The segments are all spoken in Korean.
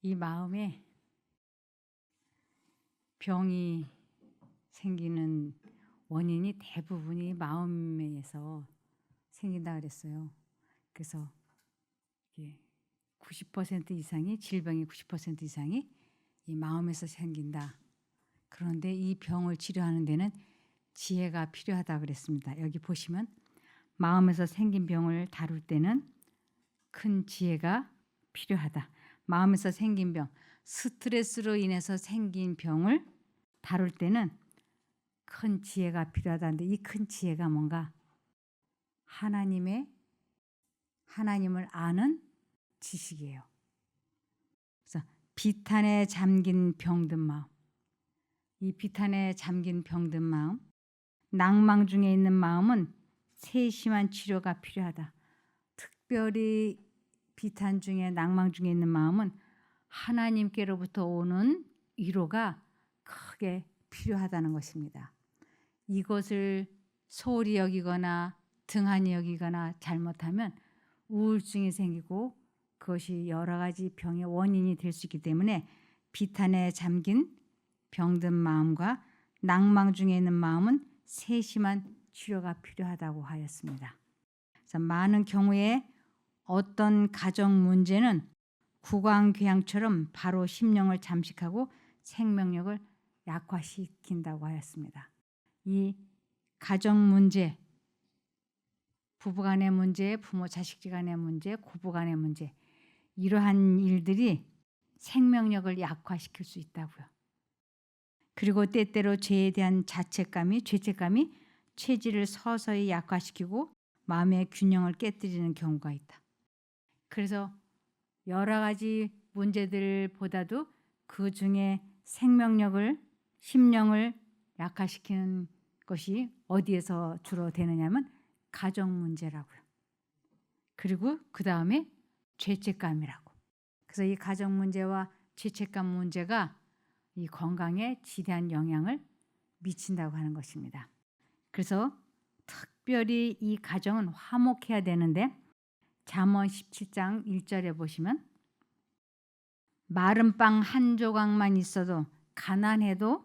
이 마음에 병이 생기는 원인이 대부분이 마음에서 생긴다 그랬어요. 그래서 이게 90% 이상이 질병이 90% 이상이 이 마음에서 생긴다. 그런데 이 병을 치료하는 데는 지혜가 필요하다 그랬습니다. 여기 보시면 마음에서 생긴 병을 다룰 때는 큰 지혜가 필요하다. 마음에서 생긴 병, 스트레스로 인해서 생긴 병을 다룰 때는 큰 지혜가 필요하다는데 이 큰 지혜가 뭔가 하나님을 아는 지식이에요. 그래서 비탄에 잠긴 병든 마음, 이 비탄에 잠긴 병든 마음, 낭망 중에 있는 마음은 세심한 치료가 필요하다. 특별히 비탄 중에 낭망 중에 있는 마음은 하나님께로부터 오는 위로가 크게 필요하다는 것입니다. 이것을 소홀히 여기거나 등한히 여기거나 잘못하면 우울증이 생기고 그것이 여러 가지 병의 원인이 될 수 있기 때문에 비탄에 잠긴 병든 마음과 낭망 중에 있는 마음은 세심한 치료가 필요하다고 하였습니다. 그래서 많은 경우에 어떤 가정 문제는 구강궤양처럼 바로 심령을 잠식하고 생명력을 약화시킨다고 하였습니다. 이 가정 문제, 부부간의 문제, 부모 자식 간의 문제, 고부간의 문제, 이러한 일들이 생명력을 약화시킬 수 있다고요. 그리고 때때로 죄에 대한 죄책감이 체질을 서서히 약화시키고 마음의 균형을 깨뜨리는 경우가 있다. 그래서 여러 가지 문제들보다도 그 중에 생명력을, 심령을 약화시키는 것이 어디에서 주로 되느냐면 가정 문제라고요. 그리고 그 다음에 죄책감이라고. 그래서 이 가정 문제와 죄책감 문제가 이 건강에 지대한 영향을 미친다고 하는 것입니다. 그래서 특별히 이 가정은 화목해야 되는데 잠언 17장 1절에 보시면 마른 빵 한 조각만 있어도 가난해도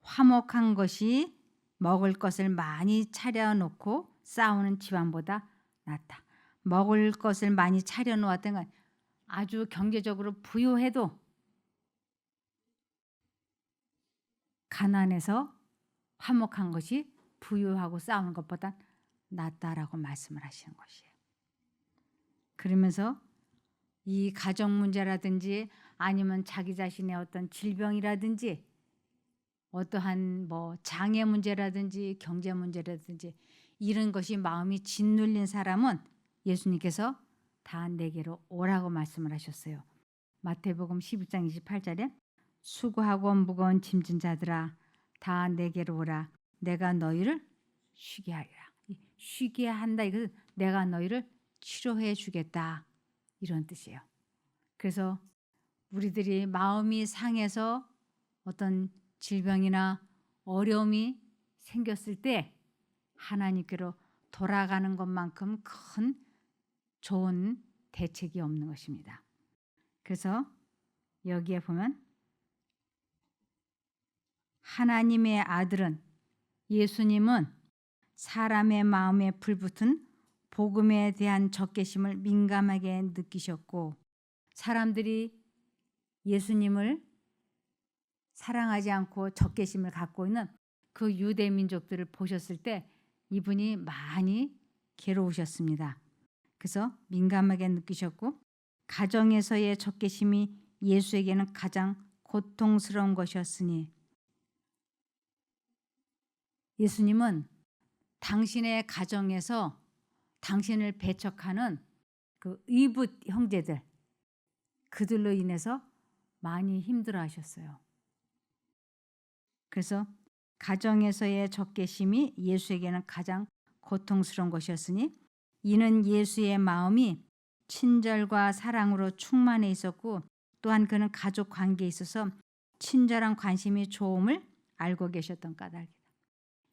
화목한 것이 먹을 것을 많이 차려놓고 싸우는 집안보다 낫다. 먹을 것을 많이 차려놓았던 건 아주 경제적으로 부유해도 가난해서 화목한 것이 부유하고 싸우는 것보다 낫다라고 말씀을 하시는 것이에요. 그러면서 이 가정 문제라든지 아니면 자기 자신의 어떤 질병이라든지 어떠한 장애 문제라든지 경제 문제라든지 이런 것이 마음이 짓눌린 사람은 예수님께서 다 내게로 오라고 말씀을 하셨어요. 마태복음 12장 28절에 수고하고 무거운 짐진 자들아 다 내게로 오라 내가 너희를 쉬게 하리라. 쉬게 한다 이것은 내가 너희를 치료해 주겠다 이런 뜻이에요. 그래서 우리들이 마음이 상해서 어떤 질병이나 어려움이 생겼을 때 하나님께로 돌아가는 것만큼 큰 좋은 대책이 없는 것입니다. 그래서 여기에 보면 하나님의 아들은 예수님은 사람의 마음에 불붙은 복음에 대한 적개심을 민감하게 느끼셨고 사람들이 예수님을 사랑하지 않고 적개심을 갖고 있는 그 유대 민족들을 보셨을 때 이분이 많이 괴로우셨습니다. 그래서 민감하게 느끼셨고 가정에서의 적개심이 예수에게는 가장 고통스러운 것이었으니 예수님은 당신의 가정에서 당신을 배척하는 그 이웃 형제들 그들로 인해서 많이 힘들어 하셨어요. 그래서 가정에서의 적개심이 예수에게는 가장 고통스러운 것이었으니 이는 예수의 마음이 친절과 사랑으로 충만해 있었고 또한 그는 가족 관계에 있어서 친절한 관심이 좋음을 알고 계셨던 까닭이다.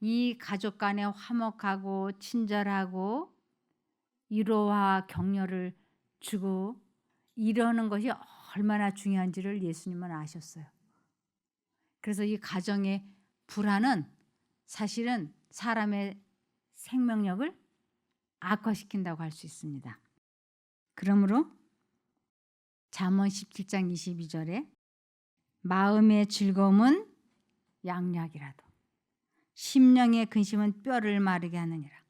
이 가족 간에 화목하고 친절하고 위로와 격려를 주고 이러는 것이 얼마나 중요한지를 예수님은 아셨어요. 그래서 이 가정의 불화는 사실은 사람의 생명력을 악화시킨다고 할 수 있습니다. 그러므로 잠언 17장 22절에 마음의 즐거움은 양약이라도 심령의 근심은 뼈를 마르게 하느니라.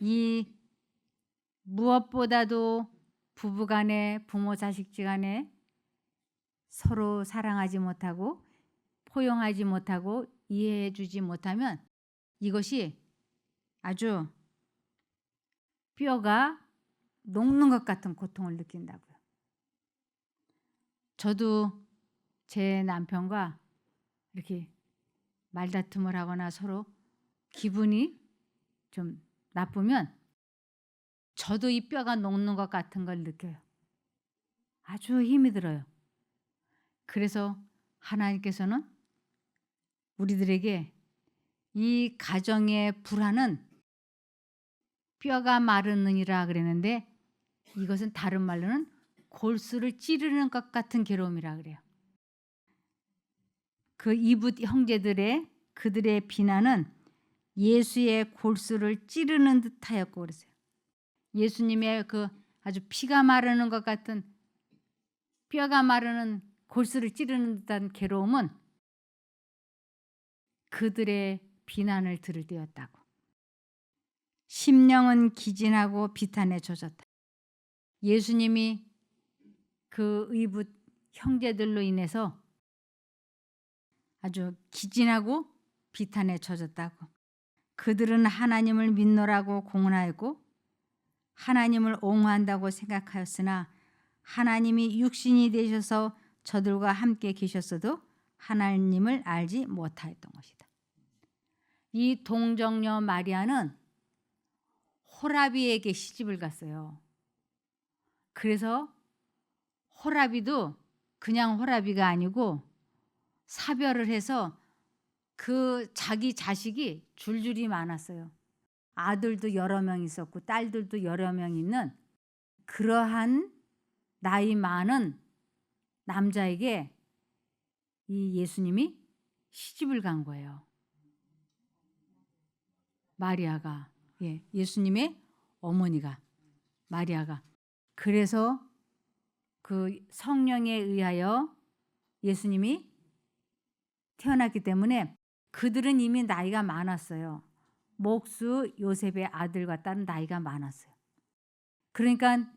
이 무엇보다도 부부간에 부모 자식간에 서로 사랑하지 못하고 포용하지 못하고 이해해 주지 못하면 이것이 아주 뼈가 녹는 것 같은 고통을 느낀다고요. 저도 제 남편과 이렇게 말다툼을 하거나 서로 기분이 좀 나쁘면 저도 이 뼈가 녹는 것 같은 걸 느껴요. 아주 힘이 들어요. 그래서 하나님께서는 우리들에게 이 가정의 불화는 뼈가 마르느니라 그랬는데 이것은 다른 말로는 골수를 찌르는 것 같은 괴로움이라 그래요. 그 이웃 형제들의 그들의 비난은 예수의 골수를 찌르는 듯하였고 그랬어요. 예수님의 그 아주 피가 마르는 것 같은 뼈가 마르는 골수를 찌르는 듯한 괴로움은 그들의 비난을 들을 때였다고. 심령은 기진하고 비탄에 젖었다. 예수님이 그 이웃 형제들로 인해서 아주 기진하고 비탄에 젖었다고. 그들은 하나님을 믿노라고 공언하였고 하나님을 옹호한다고 생각하였으나 하나님이 육신이 되셔서 저들과 함께 계셨어도 하나님을 알지 못하였던 것이다. 이 동정녀 마리아는 호라비에게 시집을 갔어요. 그래서 호라비도 그냥 호라비가 아니고 사별을 해서 그 자기 자식이 줄줄이 많았어요. 아들도 여러 명 있었고 딸들도 여러 명 있는 그러한 나이 많은 남자에게 이 예수님이 시집을 간 거예요. 마리아가, 예수님의 어머니가 마리아가. 그래서 그 성령에 의하여 예수님이 태어났기 때문에 그들은 이미 나이가 많았어요. 목수 요셉의 아들과 딸은 나이가 많았어요. 그러니까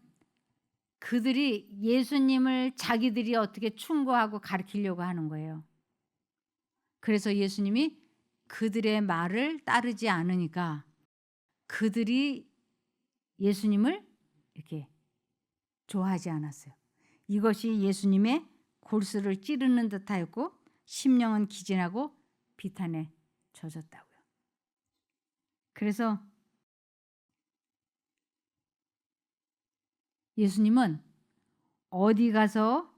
그들이 예수님을 자기들이 어떻게 충고하고 가르치려고 하는 거예요. 그래서 예수님이 그들의 말을 따르지 않으니까 그들이 예수님을 이렇게 좋아하지 않았어요. 이것이 예수님의 골수를 찌르는 듯하였고 심령은 기진하고 비탄에 젖었다고요. 그래서 예수님은 어디 가서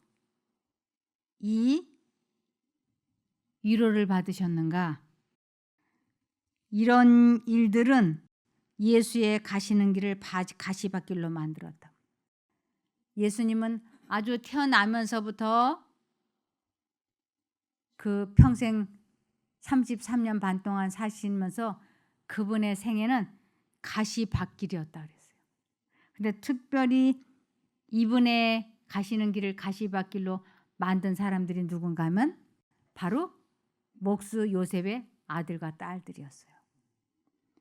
이 위로를 받으셨는가? 이런 일들은 예수의 가시는 길을 가시밭길로 만들었다. 예수님은 아주 태어나면서부터 그 평생 33년 반 동안 사시면서 그분의 생애는 가시밭길이었다 그랬어요. 근데 특별히 이분의 가시는 길을 가시밭길로 만든 사람들이 누군가 하면 바로 목수 요셉의 아들과 딸들이었어요.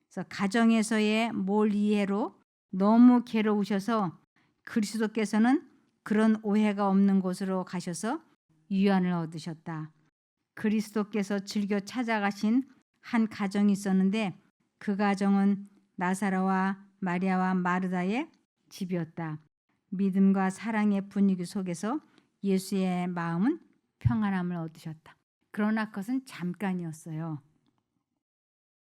그래서 가정에서의 몰 이해로 너무 괴로우셔서 그리스도께서는 그런 오해가 없는 곳으로 가셔서 유안을 얻으셨다. 그리스도께서 즐겨 찾아가신 한 가정이 있었는데 그 가정은 나사로와 마리아와 마르다의 집이었다. 믿음과 사랑의 분위기 속에서 예수의 마음은 평안함을 얻으셨다. 그러나 그것은 잠깐이었어요.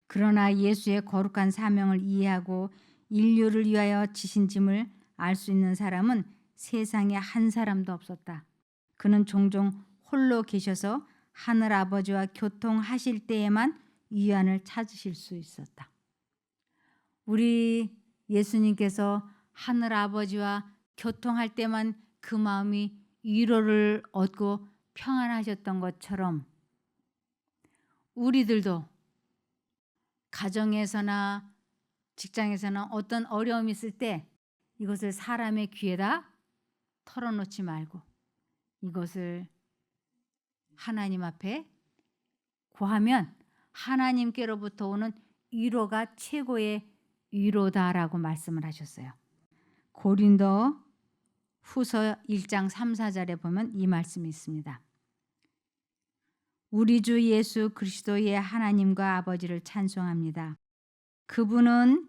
그러나 예수의 거룩한 사명을 이해하고 인류를 위하여 지신 짐을 알 수 있는 사람은 세상에 한 사람도 없었다. 그는 종종 홀로 계셔서 하늘 아버지와 교통하실 때에만 위안을 찾으실 수 있었다. 우리 예수님께서 하늘 아버지와 교통할 때만 그 마음이 위로를 얻고 평안하셨던 것처럼 우리들도 가정에서나 직장에서나 어떤 어려움이 있을 때 이것을 사람의 귀에다 털어놓지 말고 이것을 하나님 앞에 구하면 하나님께로부터 오는 위로가 최고의 위로다라고 말씀을 하셨어요. 고린도 후서 1장 3, 4절에 보면 이 말씀이 있습니다. 우리 주 예수 그리스도의 하나님과 아버지를 찬송합니다. 그분은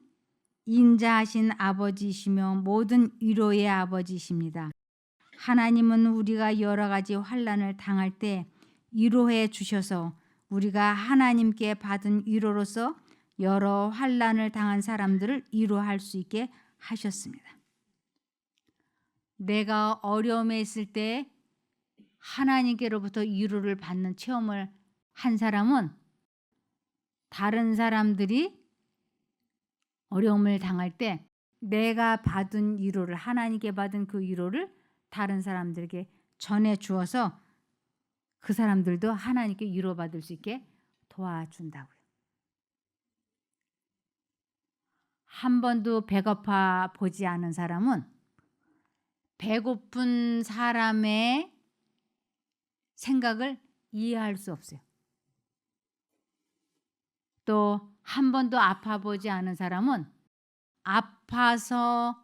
인자하신 아버지이시며 모든 위로의 아버지이십니다. 하나님은 우리가 여러 가지 환난을 당할 때 위로해 주셔서 우리가 하나님께 받은 위로로서 여러 환난을 당한 사람들을 위로할 수 있게 하셨습니다. 내가 어려움에 있을 때 하나님께로부터 위로를 받는 체험을 한 사람은 다른 사람들이 어려움을 당할 때 내가 받은 위로를 하나님께 받은 그 위로를 다른 사람들에게 전해 주어서 그 사람들도 하나님께 위로받을 수 있게 도와준다고요. 한 번도 배고파 보지 않은 사람은 배고픈 사람의 생각을 이해할 수 없어요. 또 한 번도 아파 보지 않은 사람은 아파서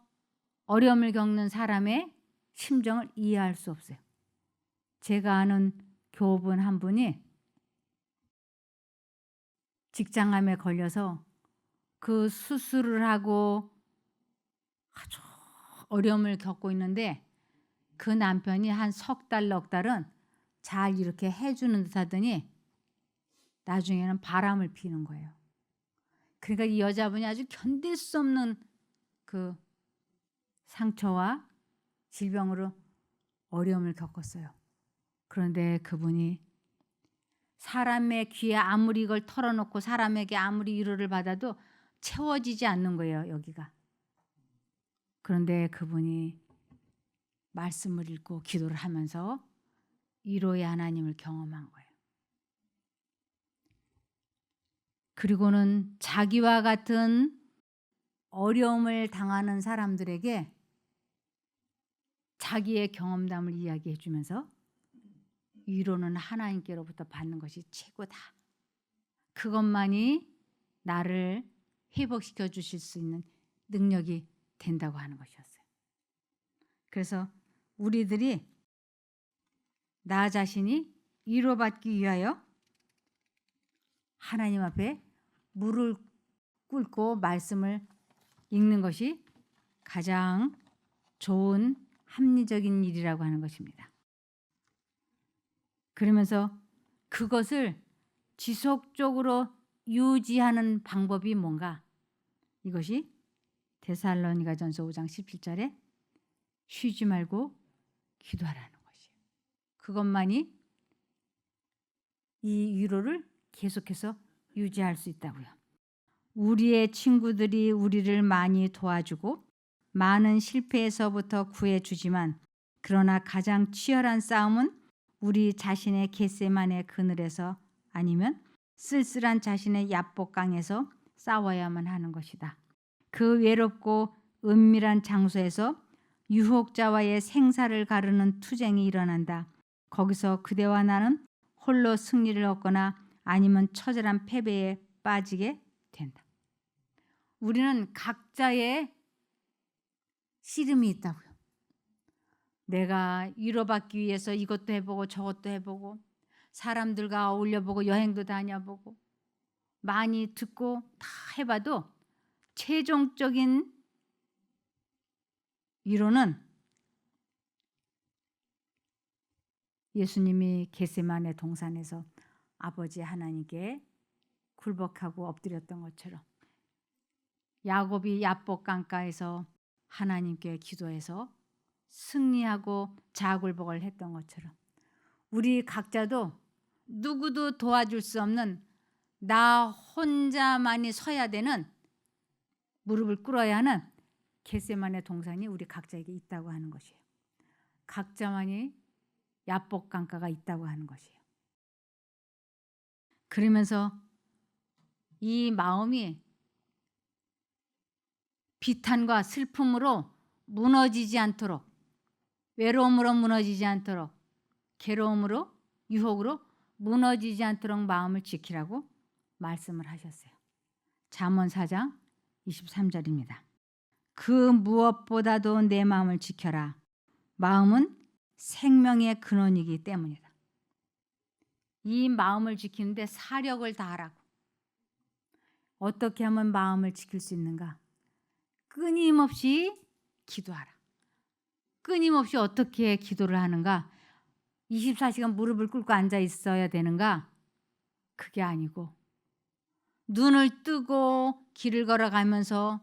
어려움을 겪는 사람의 심정을 이해할 수 없어요. 제가 아는 교우분 한 분이 직장암에 걸려서 그 수술을 하고 아주 어려움을 겪고 있는데 그 남편이 한 석 달, 넉 달은 잘 이렇게 해주는 듯 하더니 나중에는 바람을 피는 거예요. 그러니까 이 여자분이 아주 견딜 수 없는 그 상처와 질병으로 어려움을 겪었어요. 그런데 그분이 사람의 귀에 아무리 이걸 털어놓고 사람에게 아무리 위로를 받아도 채워지지 않는 거예요, 여기가. 그런데 그분이 말씀을 읽고 기도를 하면서 위로의 하나님을 경험한 거예요. 그리고는 자기와 같은 어려움을 당하는 사람들에게 자기의 경험담을 이야기해 주면서 위로는 하나님께로부터 받는 것이 최고다. 그것만이 나를 회복시켜 주실 수 있는 능력이 된다고 하는 것이었어요. 그래서 우리들이 나 자신이 위로받기 위하여 하나님 앞에 무릎 꿇고 말씀을 읽는 것이 가장 좋은 합리적인 일이라고 하는 것입니다. 그러면서 그것을 지속적으로 유지하는 방법이 뭔가? 이것이 데살로니가전서 5장 17절에 쉬지 말고 기도하라는 것이에요. 그것만이 이 위로를 계속해서 유지할 수 있다고요. 우리의 친구들이 우리를 많이 도와주고 많은 실패에서부터 구해주지만 그러나 가장 치열한 싸움은 우리 자신의 겟세마네 그늘에서 아니면 쓸쓸한 자신의 야복강에서 싸워야만 하는 것이다. 그 외롭고 은밀한 장소에서 유혹자와의 생사를 가르는 투쟁이 일어난다. 거기서 그대와 나는 홀로 승리를 얻거나 아니면 처절한 패배에 빠지게 된다. 우리는 각자의 씨름이 있다고요. 내가 위로받기 위해서 이것도 해보고 저것도 해보고 사람들과 어울려보고 여행도 다녀보고 많이 듣고 다 해봐도 최종적인 위로는 예수님이 겟세마네 동산에서 아버지 하나님께 굴복하고 엎드렸던 것처럼 야곱이 야복 강가에서 하나님께 기도해서 승리하고 자굴복을 했던 것처럼 우리 각자도 누구도 도와줄 수 없는 나 혼자만이 서야 되는 무릎을 꿇어야 하는 겟세마네 동산이 우리 각자에게 있다고 하는 것이에요. 각자만이 야복강가가 있다고 하는 것이에요. 그러면서 이 마음이 비탄과 슬픔으로 무너지지 않도록, 외로움으로 무너지지 않도록, 괴로움으로, 유혹으로 무너지지 않도록 마음을 지키라고 말씀을 하셨어요. 잠언 4장 23절입니다. 그 무엇보다도 내 마음을 지켜라. 마음은 생명의 근원이기 때문이다. 이 마음을 지키는데 사력을 다하라고. 어떻게 하면 마음을 지킬 수 있는가? 끊임없이 기도하라. 끊임없이 어떻게 기도를 하는가? 24시간 무릎을 꿇고 앉아 있어야 되는가? 그게 아니고 눈을 뜨고 길을 걸어가면서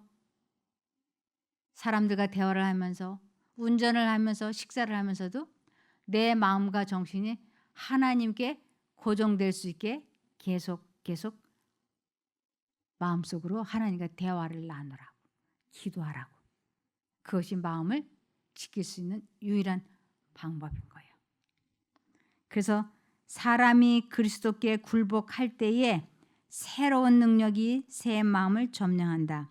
사람들과 대화를 하면서 운전을 하면서 식사를 하면서도 내 마음과 정신이 하나님께 고정될 수 있게 계속 마음속으로 하나님과 대화를 나누라고, 기도하라고. 그것이 마음을 지킬 수 있는 유일한 방법인 거예요. 그래서 사람이 그리스도께 굴복할 때에 새로운 능력이 새 마음을 점령한다.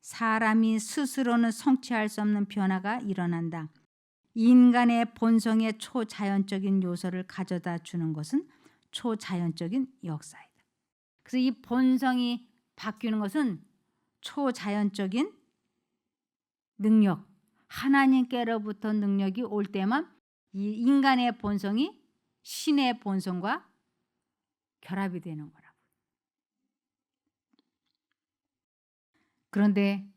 사람이 스스로는 성취할 수 없는 변화가 일어난다. 인간의 본성의 초자연적인 요소를 가져다 주는 것은 초자연적인 역사이다. 그래서 이 본성이 바뀌는 것은 초자연적인 능력, 하나님께로부터 능력이 올 때만 이 인간의 본성이 신의 본성과 결합이 되는 거라고. 그런데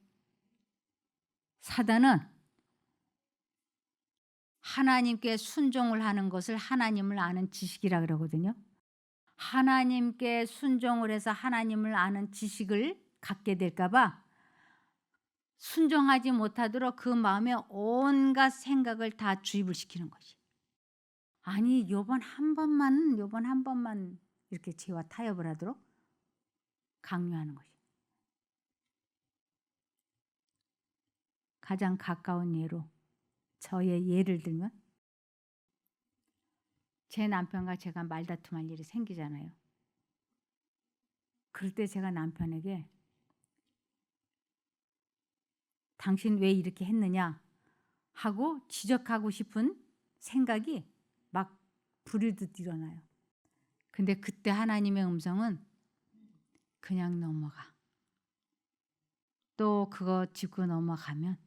사단은 하나님께 순종을 하는 것을 하나님을 아는 지식이라 그러거든요. 하나님께 순종을 해서 하나님을 아는 지식을 갖게 될까 봐 순종하지 못하도록 그 마음에 온갖 생각을 다 주입을 시키는 것이. 아니 요번 한 번만 이렇게 죄와 타협을 하도록 강요하는 것이. 가장 가까운 예로 저의 예를 들면 제 남편과 제가 말다툼할 일이 생기잖아요. 그럴 때 제가 남편에게 당신 왜 이렇게 했느냐 하고 지적하고 싶은 생각이 막 부르듯 일어나요. 근데 그때 하나님의 음성은 그냥 넘어가. 또 그거 짚고 넘어가면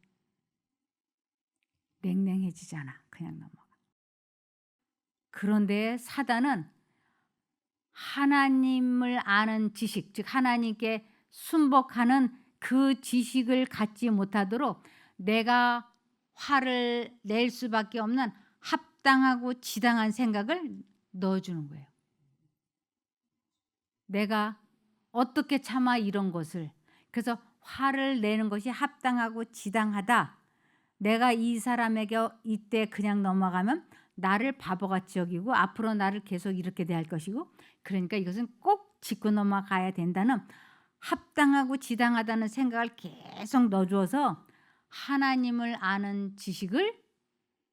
냉랭해지잖아. 그냥 넘어가. 그런데 사단은 하나님을 아는 지식, 즉 하나님께 순복하는 그 지식을 갖지 못하도록 내가 화를 낼 수밖에 없는 합당하고 지당한 생각을 넣어주는 거예요. 내가 어떻게 참아 이런 것을. 그래서 화를 내는 것이 합당하고 지당하다. 내가 이 사람에게 이때 그냥 넘어가면 나를 바보같이 여기고 앞으로 나를 계속 이렇게 대할 것이고, 그러니까 이것은 꼭 짚고 넘어가야 된다는 합당하고 지당하다는 생각을 계속 넣어주어서 하나님을 아는 지식을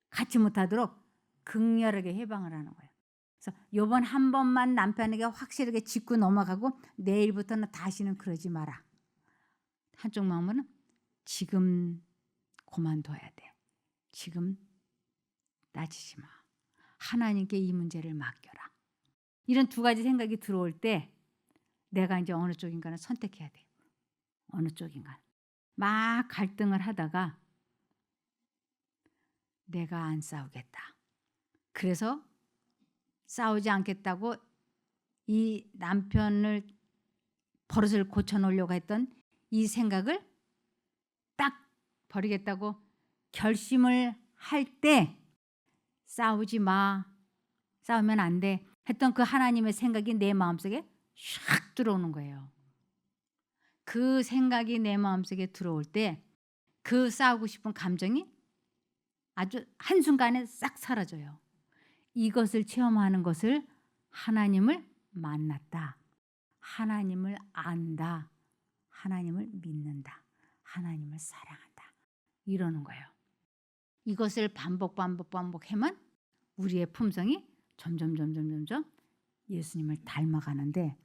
갖지 못하도록 극렬하게 해방을 하는 거예요. 그래서 요번 한 번만 남편에게 확실하게 짚고 넘어가고 내일부터는 다시는 그러지 마라. 한쪽 마음은 지금 그만둬야 돼. 지금 따지지 마. 하나님께 이 문제를 맡겨라. 이런 두 가지 생각이 들어올 때 내가 이제 어느 쪽인가는 선택해야 돼. 어느 쪽인가. 막 갈등을 하다가 내가 안 싸우겠다. 그래서 싸우지 않겠다고 이 남편을 버릇을 고쳐놓으려고 했던 이 생각을 딱 버리겠다고 결심을 할 때 싸우지 마. 싸우면 안 돼. 했던 그 하나님의 생각이 내 마음속에 샥 들어오는 거예요. 그 생각이 내 마음속에 들어올 때 그 싸우고 싶은 감정이 아주 한순간에 싹 사라져요. 이것을 체험하는 것을 하나님을 만났다. 하나님을 안다. 하나님을 믿는다. 하나님을 사랑한다. 이러는 거예요. 이것을 반복하면 우리의 품성이 점점 예수님을 닮아가는데,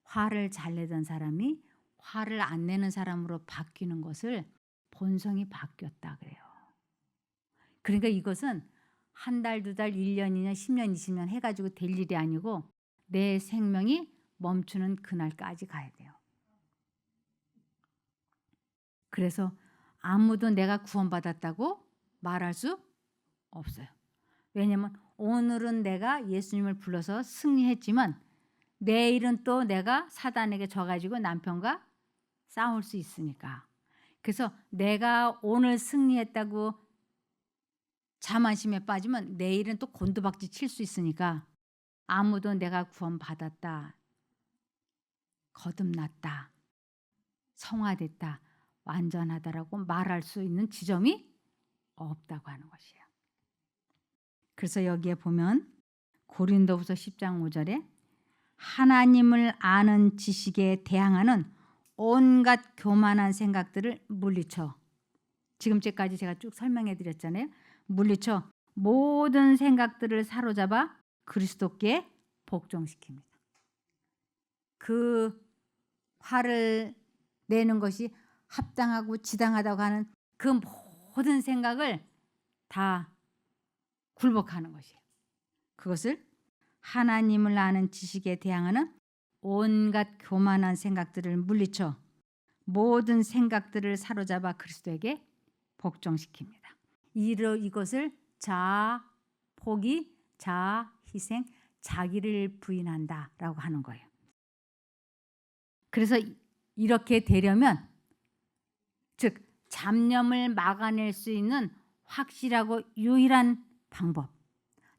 화를 잘 내던 사람이 화를 안 내는 사람으로 바뀌는 것을 본성이 바뀌었다 그래요. 그러니까 이것은 한 달, 두 달, 1년, 2년, 10년, 20년 해가지고 될 일이 아니고 내 생명이 멈추는 그날까지 가야 돼요. 그래서 아무도 내가 구원받았다고 말할 수 없어요. 왜냐하면 오늘은 내가 예수님을 불러서 승리했지만 내일은 또 내가 사단에게 져가지고 남편과 싸울 수 있으니까. 그래서 내가 오늘 승리했다고 자만심에 빠지면 내일은 또 곤두박질 칠 수 있으니까, 아무도 내가 구원받았다, 거듭났다, 성화됐다, 완전하다라고 말할 수 있는 지점이 없다고 하는 것이에요. 그래서 여기에 보면 고린도후서 10장 5절에 하나님을 아는 지식에 대항하는 온갖 교만한 생각들을 물리쳐, 지금까지 제가 쭉 설명해 드렸잖아요. 물리쳐 모든 생각들을 사로잡아 그리스도께 복종시킵니다. 그 화를 내는 것이 합당하고 지당하다고 하는 그 모든 생각을 다 굴복하는 것이에요. 그것을 하나님을 아는 지식에 대항하는 온갖 교만한 생각들을 물리쳐 모든 생각들을 사로잡아 그리스도에게 복종시킵니다. 이것을 자아, 포기, 자아, 희생, 자기를 부인한다라고 하는 거예요. 그래서 이렇게 되려면, 즉 잡념을 막아낼 수 있는 확실하고 유일한 방법,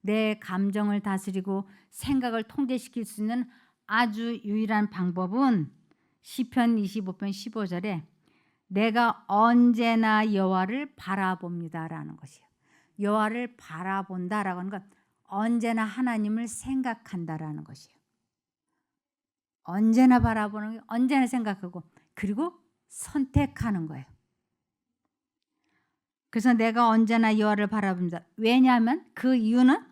내 감정을 다스리고 생각을 통제시킬 수 있는 아주 유일한 방법은 시편 25편 15절에 내가 언제나 여호와를 바라봅니다라는 것이에요. 여호와를 바라본다라고 하는 건 언제나 하나님을 생각한다라는 것이에요. 언제나 바라보는 게, 언제나 생각하고, 그리고 선택하는 거예요. 그래서 내가 언제나 여호와를 바라봅니다. 왜냐하면 그 이유는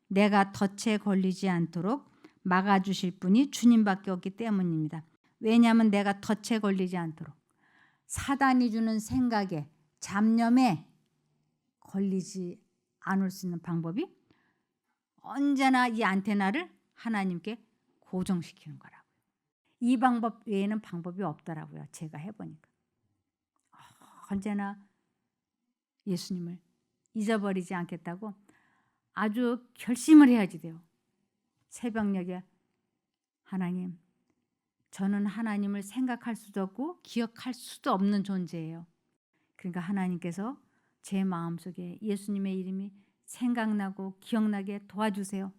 내가 덫에 걸리지 않도록 막아주실 분이 주님밖에 없기 때문입니다. 왜냐하면 내가 덫에 걸리지 않도록, 사단이 주는 생각에, 잡념에 걸리지 않을 수 있는 방법이 언제나 이 안테나를 하나님께 고정시키는 거라고요. 이 방법 외에는 방법이 없더라고요. 제가 해보니까. 언제나 예수님을 잊어버리지 않겠다고 아주 결심을 해야지 돼요. 새벽녘에 하나님, 저는 하나님을 생각할 수도 없고 기억할 수도 없는 존재예요. 그러니까 하나님께서 제 마음속에 예수님의 이름이 생각나고 기억나게 도와주세요.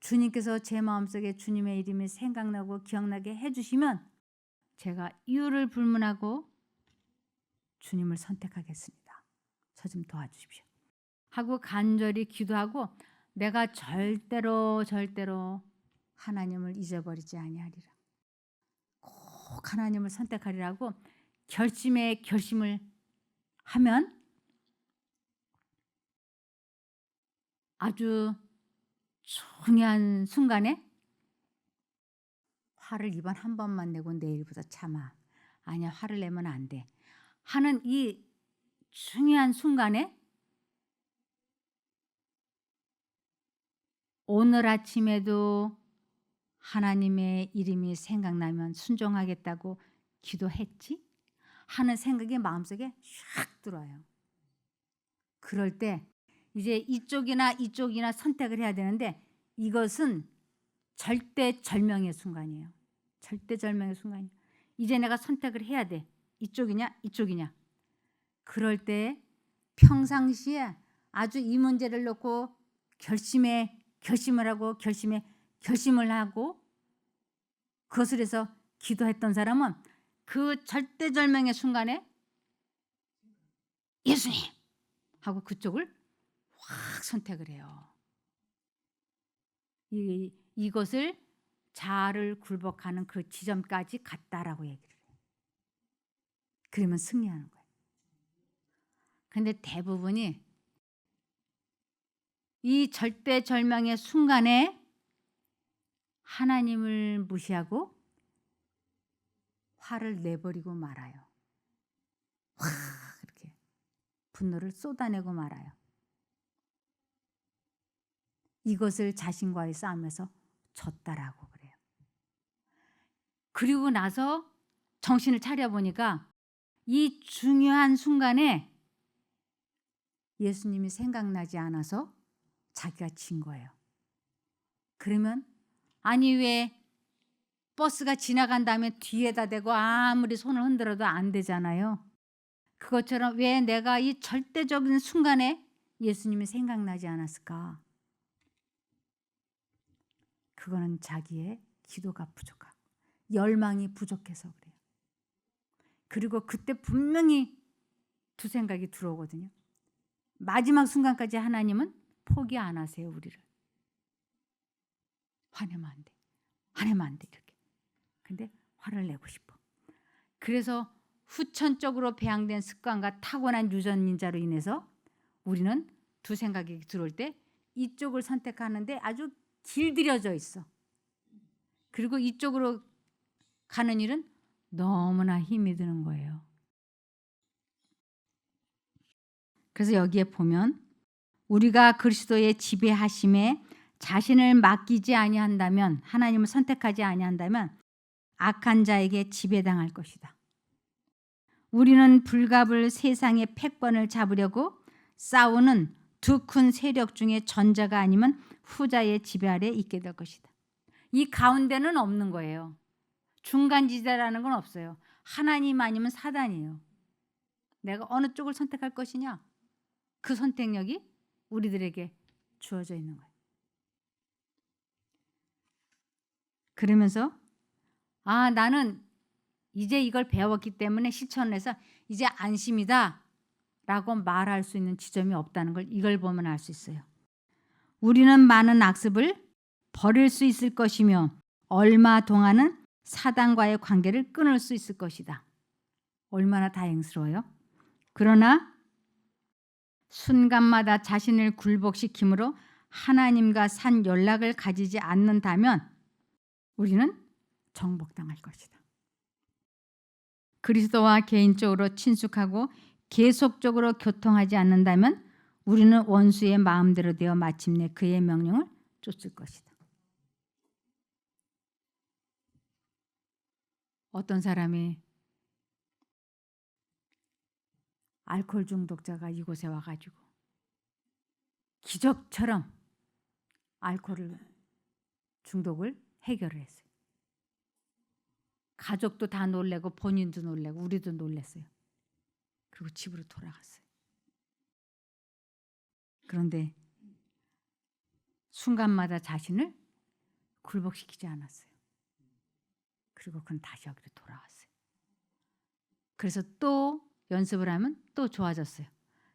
주님께서 제 마음속에 주님의 이름이 생각나고 기억나게 해주시면 제가 이유를 불문하고 주님을 선택하겠습니다. 저 좀 도와주십시오 하고 간절히 기도하고, 내가 절대로 하나님을 잊어버리지 아니하리라, 꼭 하나님을 선택하리라고 결심을 하면 아주 중요한 순간에 화를 이번 한 번만 내고 내일부터 참아, 아니야 화를 내면 안 돼 하는 이 중요한 순간에 오늘 아침에도 하나님의 이름이 생각나면 순종하겠다고 기도했지? 하는 생각이 마음속에 샥 들어와요. 그럴 때 이제 이쪽이나 선택을 해야 되는데, 이것은 절대절명의 순간이에요. 절대절명의 순간이에요. 이제 내가 선택을 해야 돼. 이쪽이냐. 그럴 때 평상시에 아주 이 문제를 놓고 결심을 하고 그것을 해서 기도했던 사람은 그 절대절명의 순간에 예수님 하고 그쪽을 확 선택을 해요. 이것을 자아를 굴복하는 그 지점까지 갔다라고 얘기를 해요. 그러면 승리하는 거예요. 근데 대부분이 이 절대절명의 순간에 하나님을 무시하고 화를 내버리고 말아요. 확 이렇게 분노를 쏟아내고 말아요. 이것을 자신과의 싸움에서 졌다라고 그래요. 그리고 나서 정신을 차려보니까 이 중요한 순간에 예수님이 생각나지 않아서 자기가 진 거예요. 그러면 아니 왜 버스가 지나간 다음에 뒤에다 대고 아무리 손을 흔들어도 안 되잖아요. 그것처럼 왜 내가 이 절대적인 순간에 예수님이 생각나지 않았을까? 그거는 자기의 기도가 부족하고 열망이 부족해서 그래요. 그리고 그때 분명히 두 생각이 들어오거든요. 마지막 순간까지 하나님은 포기 안 하세요, 우리를. 화내면 안 돼. 화내면 안 돼. 이렇게. 근데 화를 내고 싶어. 그래서 후천적으로 배양된 습관과 타고난 유전인자로 인해서 우리는 두 생각이 들어올 때 이쪽을 선택하는데 아주 길들여져 있어. 그리고 이쪽으로 가는 일은 너무나 힘이 드는 거예요. 그래서 여기에 보면 우리가 그리스도의 지배하심에 자신을 맡기지 아니한다면, 하나님을 선택하지 아니한다면 악한 자에게 지배당할 것이다. 우리는 불갑을 세상의 패권을 잡으려고 싸우는 두 큰 세력 중에 전자가 아니면 후자의 지배 아래 있게 될 것이다. 이 가운데는 없는 거예요. 중간지대라는 건 없어요. 하나님 아니면 사단이에요. 내가 어느 쪽을 선택할 것이냐, 그 선택력이 우리들에게 주어져 있는 거예요. 그러면서 나는 이제 이걸 배웠기 때문에 실천해서 이제 안심이다 라고 말할 수 있는 지점이 없다는 걸 이걸 보면 알 수 있어요. 우리는 많은 악습을 버릴 수 있을 것이며 얼마 동안은 사단과의 관계를 끊을 수 있을 것이다. 얼마나 다행스러워요. 그러나 순간마다 자신을 굴복시킴으로 하나님과 산 연락을 가지지 않는다면 우리는 정복당할 것이다. 그리스도와 개인적으로 친숙하고 계속적으로 교통하지 않는다면 우리는 원수의 마음대로 되어 마침내 그의 명령을 쫓을 것이다. 어떤 사람이 알코올 중독자가 이곳에 와가지고 기적처럼 알코올 중독을 해결을 했어요. 가족도 다 놀래고 본인도 놀래고 우리도 놀랐어요. 그리고 집으로 돌아갔어요. 그런데 순간마다 자신을 굴복시키지 않았어요. 그리고 그는 다시 여기로 돌아왔어요. 그래서 또 연습을 하면 또 좋아졌어요.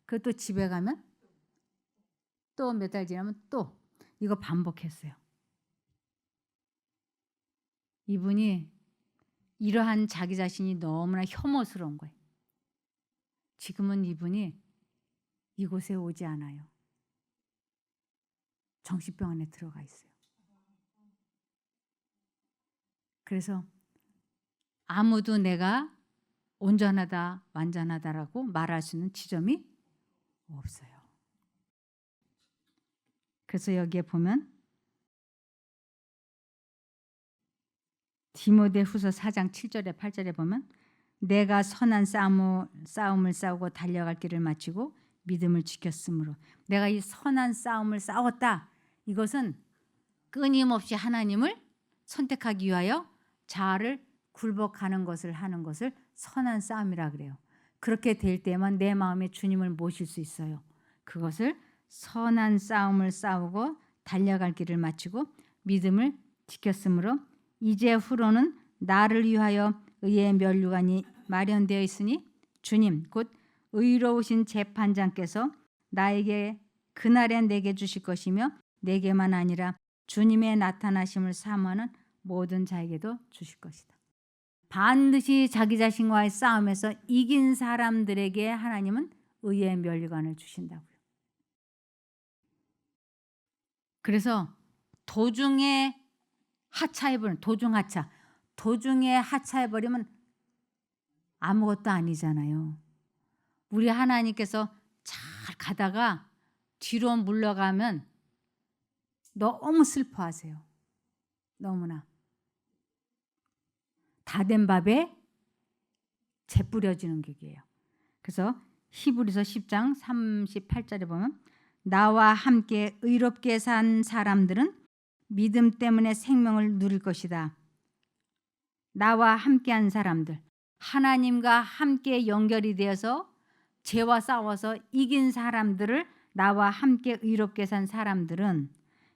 그리고 또 집에 가면 또 몇 달 지나면 또 이거 반복했어요. 이분이 이러한 자기 자신이 너무나 혐오스러운 거예요. 지금은 이분이 이곳에 오지 않아요. 정신병원에 들어가 있어요. 그래서 아무도 내가 온전하다, 완전하다라고 말할 수 있는 지점이 없어요. 그래서 여기에 보면 디모데후서 4장 7절에 8절에 보면 내가 선한 싸움을 싸우고 달려갈 길을 마치고 믿음을 지켰으므로, 내가 이 선한 싸움을 싸웠다. 이것은 끊임없이 하나님을 선택하기 위하여 자아를 굴복하는 것을 하는 것을 선한 싸움이라 그래요. 그렇게 될 때만 내 마음에 주님을 모실 수 있어요. 그것을 선한 싸움을 싸우고 달려갈 길을 마치고 믿음을 지켰으므로 이제 후로는 나를 위하여 의의 면류관이 마련되어 있으니 주님 곧 의로우신 재판장께서 나에게 그날에 내게 주실 것이며 내게만 아니라 주님의 나타나심을 사모하는 모든 자에게도 주실 것이다. 반드시 자기 자신과의 싸움에서 이긴 사람들에게 하나님은 의의 면류관을 주신다고요. 그래서 도중에 하차해버리면 도중에 하차해버리면 아무것도 아니잖아요. 우리 하나님께서 잘 가다가 뒤로 물러가면 너무 슬퍼하세요. 너무나. 다 된 밥에 재 뿌려지는 격이에요. 그래서 히브리서 10장 38절에 보면 나와 함께 의롭게 산 사람들은 믿음 때문에 생명을 누릴 것이다. 나와 함께한 사람들, 하나님과 함께 연결이 되어서 죄와 싸워서 이긴 사람들을 나와 함께 의롭게 산 사람들은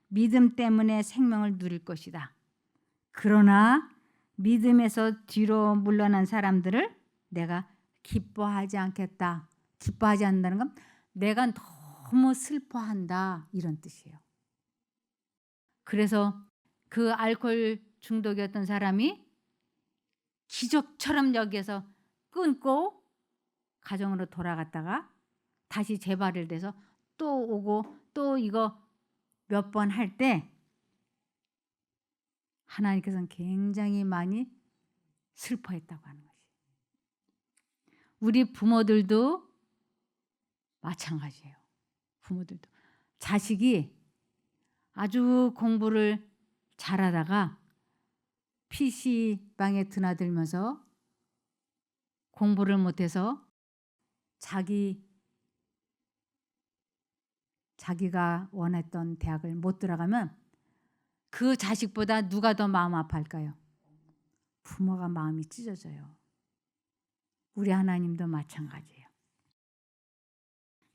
믿음 때문에 생명을 누릴 것이다. 그러나 믿음에서 뒤로 물러난 사람들을 내가 기뻐하지 않겠다. 기뻐하지 않는다는 건 내가 너무 슬퍼한다 이런 뜻이에요. 그래서 그 알코올 중독이었던 사람이 기적처럼 여기에서 끊고 가정으로 돌아갔다가 다시 재발을돼서 또 오고 또 이거 몇 번 할 때 하나님께서는 굉장히 많이 슬퍼했다고 하는 것이. 우리 부모들도 마찬가지예요. 부모들도 자식이 아주 공부를 잘하다가 PC방에 드나들면서 공부를 못해서 자기가 원했던 대학을 못 들어가면 그 자식보다 누가 더 마음 아파할까요? 부모가 마음이 찢어져요. 우리 하나님도 마찬가지예요.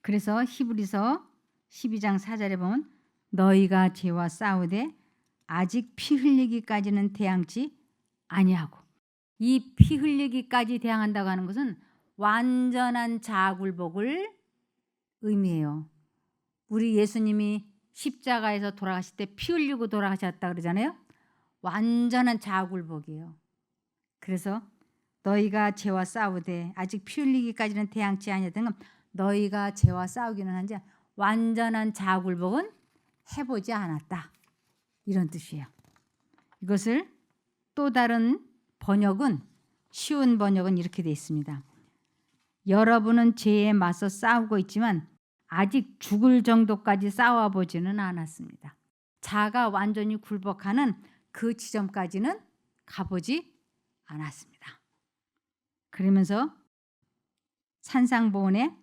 그래서 히브리서 12장 4절에 보면 너희가 죄와 싸우되 아직 피 흘리기까지는 대항치 아니하고, 이 피 흘리기까지 대항한다고 하는 것은 완전한 자아굴복을 의미해요. 우리 예수님이 십자가에서 돌아가실 때 피 흘리고 돌아가셨다 그러잖아요. 완전한 자아굴복이에요. 그래서 너희가 죄와 싸우되 아직 피 흘리기까지는 대항치 아니하던 건 너희가 죄와 싸우기는 한지 완전한 자아굴복은 해보지 않았다 이런 뜻이에요. 이것을 또 다른 번역은, 쉬운 번역은 이렇게 되어 있습니다. 여러분은 죄에 맞서 싸우고 있지만 아직 죽을 정도까지 싸워보지는 않았습니다. 자아가 완전히 굴복하는 그 지점까지는 가보지 않았습니다. 그러면서 산상보훈에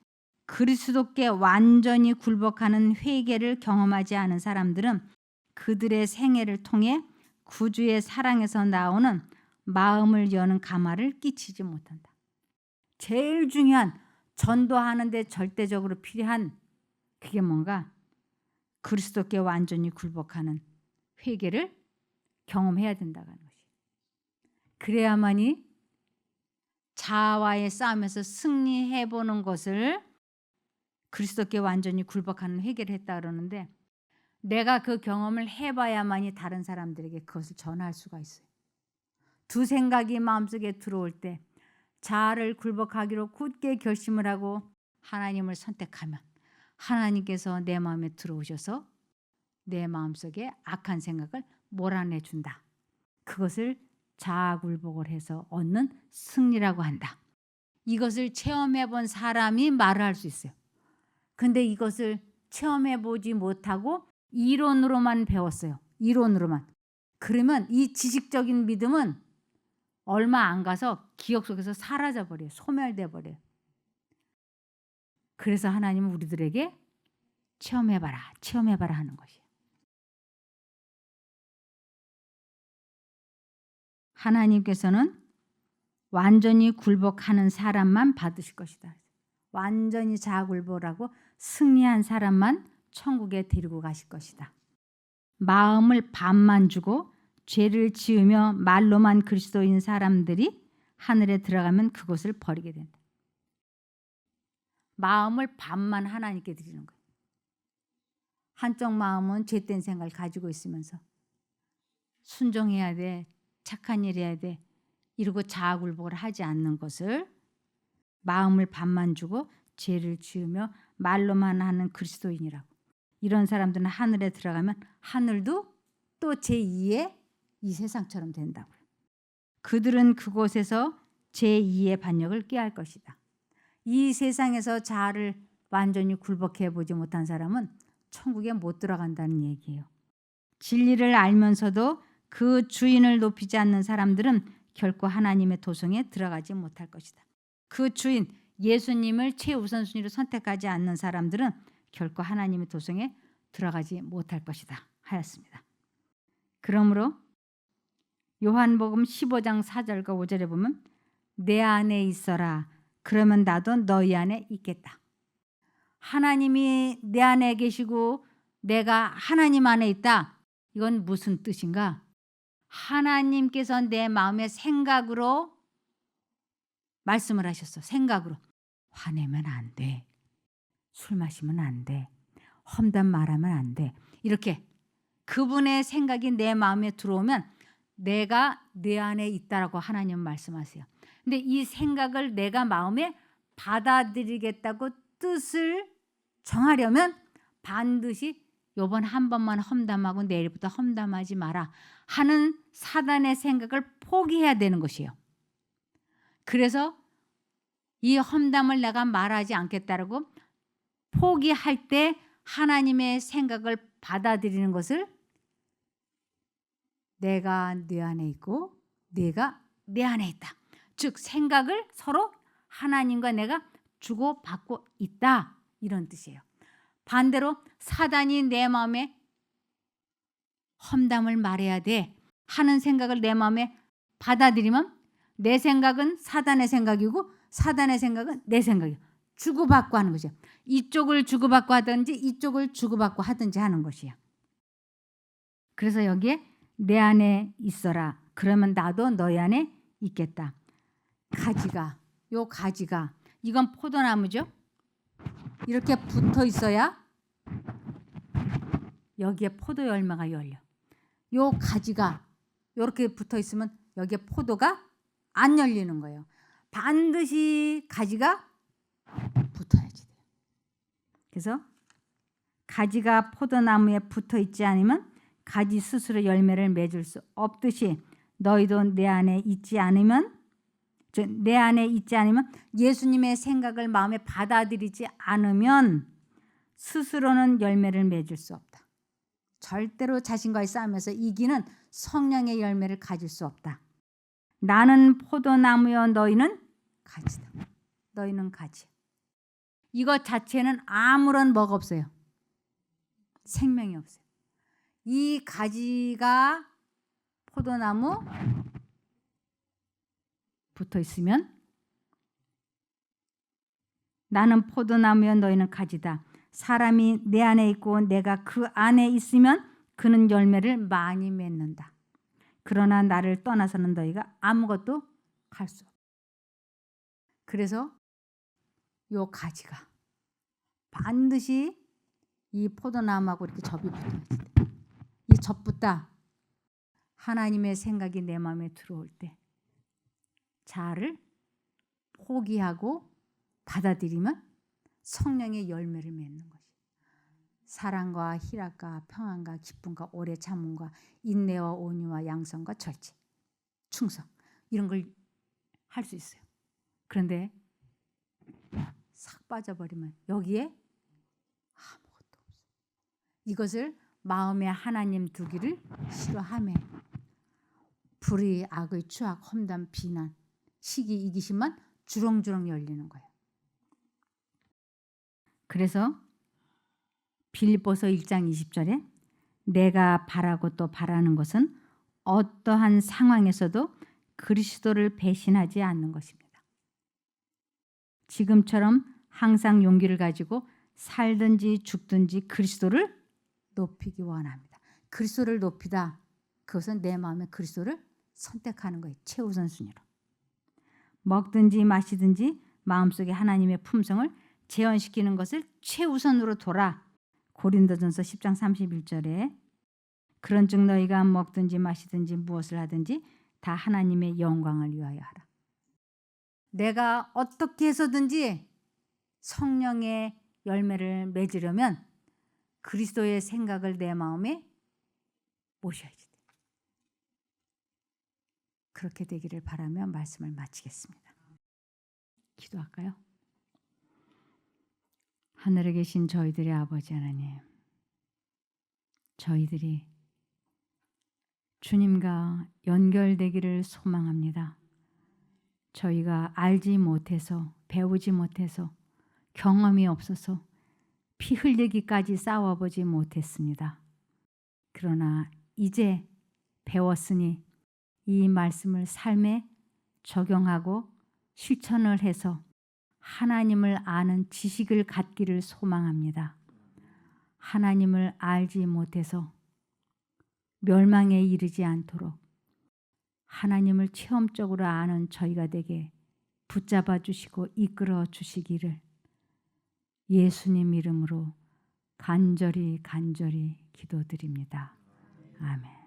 그리스도께 완전히 굴복하는 회개를 경험하지 않은 사람들은 그들의 생애를 통해 구주의 사랑에서 나오는 마음을 여는 감화를 끼치지 못한다. 제일 중요한, 전도하는 데 절대적으로 필요한 그게 뭔가? 그리스도께 완전히 굴복하는 회개를 경험해야 된다는 것이. 그래야만이 자아와의 싸움에서 승리해보는 것을, 그리스도께 완전히 굴복하는 회개를 했다 그러는데, 내가 그 경험을 해봐야만이 다른 사람들에게 그것을 전할 수가 있어요. 두 생각이 마음속에 들어올 때 자아를 굴복하기로 굳게 결심을 하고 하나님을 선택하면 하나님께서 내 마음에 들어오셔서 내 마음속에 악한 생각을 몰아내준다. 그것을 자아굴복을 해서 얻는 승리라고 한다. 이것을 체험해본 사람이 말을 할 수 있어요. 근데 이것을 체험해보지 못하고 이론으로만 배웠어요. 이론으로만. 그러면 이 지식적인 믿음은 얼마 안 가서 기억 속에서 사라져버려요. 소멸돼 버려요. 그래서 하나님은 우리들에게 체험해봐라 하는 것이에요. 하나님께서는 완전히 굴복하는 사람만 받으실 것이다. 완전히 자아굴복하고 승리한 사람만 천국에 데리고 가실 것이다. 마음을 반만 주고 죄를 지으며 말로만 그리스도인 사람들이 하늘에 들어가면 그것을 버리게 된다. 마음을 반만 하나님께 드리는 거예요. 한쪽 마음은 죄된 생각을 가지고 있으면서 순종해야 돼, 착한 일 해야 돼 이러고 자아굴복을 하지 않는 것을 마음을 반만 주고 죄를 지으며 말로만 하는 그리스도인이라고. 이런 사람들은 하늘에 들어가면 하늘도 또 제2의 이 세상처럼 된다고요. 그들은 그곳에서 제2의 반역을 꾀할 것이다. 이 세상에서 자아를 완전히 굴복해 보지 못한 사람은 천국에 못 들어간다는 얘기예요. 진리를 알면서도 그 주인을 높이지 않는 사람들은 결코 하나님의 도성에 들어가지 못할 것이다. 그 주인 예수님을 최우선순위로 선택하지 않는 사람들은 결코 하나님의 도성에 들어가지 못할 것이다 하였습니다. 그러므로 요한복음 15장 4절과 5절에 보면 내 안에 있어라. 그러면 나도 너희 안에 있겠다. 하나님이 내 안에 계시고 내가 하나님 안에 있다. 이건 무슨 뜻인가? 하나님께서 내 마음의 생각으로 말씀을 하셨어. 생각으로. 화내면 안 돼. 술 마시면 안 돼. 험담 말하면 안 돼. 이렇게 그분의 생각이 내 마음에 들어오면 내가 내 안에 있다라고 하나님은 말씀하세요. 근데 이 생각을 내가 마음에 받아들이겠다고 뜻을 정하려면 반드시 요번 한 번만 험담하고 내일부터 험담하지 마라 하는 사단의 생각을 포기해야 되는 것이에요. 그래서 이 험담을 내가 말하지 않겠다라고 포기할 때 하나님의 생각을 받아들이는 것을 내가 내 안에 있고 내가 내 안에 있다. 즉 생각을 서로 하나님과 내가 주고받고 있다. 이런 뜻이에요. 반대로 사단이 내 마음에 험담을 말해야 돼 하는 생각을 내 마음에 받아들이면 내 생각은 사단의 생각이고 사단의 생각은 내 생각이에요. 주고받고 하는 것이에요. 이쪽을 주고받고 하든지 이쪽을 주고받고 하든지 하는 것이에요. 그래서 여기에 내 안에 있어라. 그러면 나도 너희 안에 있겠다. 가지가 이건 포도나무죠. 이렇게 붙어 있어야 여기에 포도 열매가 열려. 요 가지가 이렇게 붙어 있으면 여기에 포도가 안 열리는 거예요. 반드시 가지가 붙어야지 돼요. 그래서 가지가 포도나무에 붙어 있지 않으면 가지 스스로 열매를 맺을 수 없듯이 너희도 내 안에 있지 않으면 예수님의 생각을 마음에 받아들이지 않으면 스스로는 열매를 맺을 수 없다. 절대로 자신과의 싸움에서 이기는 성령의 열매를 가질 수 없다. 나는 포도나무여 너희는 가지다. 너희는 가지. 이것 자체는 아무런 뭐가 없어요. 생명이 없어요. 이 가지가 포도나무 붙어 있으면 나는 포도나무여 너희는 가지다. 사람이 내 안에 있고 내가 그 안에 있으면 그는 열매를 많이 맺는다. 그러나 나를 떠나서는 너희가 아무것도 할 수 없다. 그래서 요 가지가 반드시 이 포도나무하고 이렇게 접이 붙어야 돼. 이 접붙다. 하나님의 생각이 내 마음에 들어올 때 자아를 포기하고 받아들이면 성령의 열매를 맺는 것이. 사랑과 희락과 평안과 기쁨과 오래 참음과 인내와 온유와 양성과 절제, 충성 이런 걸 할 수 있어요. 그런데 싹 빠져버리면 여기에 아무것도 없어요. 이것을 마음에 하나님 두기를 싫어하며 불의, 악의, 추악, 험담, 비난, 시기, 이기심만 주렁주렁 열리는 거예요. 그래서 빌립보서 1장 20절에 내가 바라고 또 바라는 것은 어떠한 상황에서도 그리스도를 배신하지 않는 것입니다. 지금처럼 항상 용기를 가지고 살든지 죽든지 그리스도를 높이기 원합니다. 그리스도를 높이다. 그것은 내 마음에 그리스도를 선택하는 거예요. 최우선 순위로. 먹든지 마시든지 마음속에 하나님의 품성을 재현시키는 것을 최우선으로 둬라. 고린도전서 10장 31절에 그런즉 너희가 먹든지 마시든지 무엇을 하든지 다 하나님의 영광을 위하여 하라. 내가 어떻게 해서든지 성령의 열매를 맺으려면 그리스도의 생각을 내 마음에 모셔야지. 그렇게 되기를 바라며 말씀을 마치겠습니다. 기도할까요? 하늘에 계신 저희들의 아버지 하나님, 저희들이 주님과 연결되기를 소망합니다. 저희가 알지 못해서, 배우지 못해서, 경험이 없어서 피 흘리기까지 싸워보지 못했습니다. 그러나 이제 배웠으니 이 말씀을 삶에 적용하고 실천을 해서 하나님을 아는 지식을 갖기를 소망합니다. 하나님을 알지 못해서 멸망에 이르지 않도록 하나님을 체험적으로 아는 저희가 되게 붙잡아 주시고 이끌어 주시기를 예수님 이름으로 간절히 기도드립니다. 아멘.